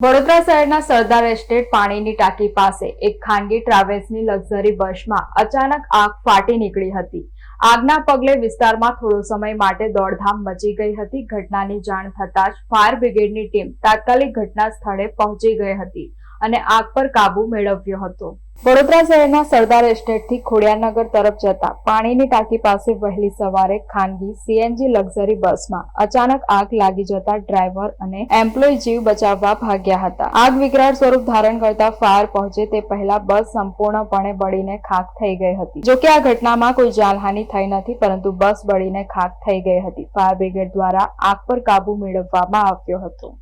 વડોદરા શહેરના સરદાર એસ્ટેટ પાણીની ટાંકી પાસે એક ખાનગી ટ્રાવેલ્સની લક્ઝરી બસમાં અચાનક આગ ફાટી નીકળી હતી। આગના પગલે વિસ્તારમાં થોડો સમય માટે દોડધામ મચી ગઈ હતી। ઘટનાની જાણ થતાં જ ફાયર બ્રિગેડની ટીમ તાત્કાલિક ઘટના સ્થળે પહોંચી ગઈ હતી અને આગ પર કાબુ મેળવ્યો હતો। વડોદરા શહેરના સરદાર એસ્ટેટથી ખોડિયારનગર તરફ જતા પાણીની ટાંકી પાસે વહેલી સવારે ખાનગી સીએનજી લક્ઝરી બસમાં અચાનક આગ લાગી જતા ડ્રાઈવર અને એમ્પ્લોય જીવ બચાવવા ભાગ્યા હતા। આગ વિકરાળ સ્વરૂપ ધારણ કરતા ફાયર પહોંચે તે પહેલા બસ સંપૂર્ણપણે બળીને ખાખ થઈ ગઈ હતી। જોકે આ ઘટનામાં કોઈ જાનહાનિ થઈ નથી, પરંતુ બસ બળીને ખાખ થઈ ગઈ હતી। ફાયર બ્રિગેડ દ્વારા આગ પર કાબુ મેળવવામાં આવ્યો હતો।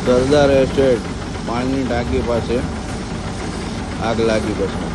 સરદાર એસ્ટેટ પાણીની ટાંકી પાસે આગ લાગી બસમાં।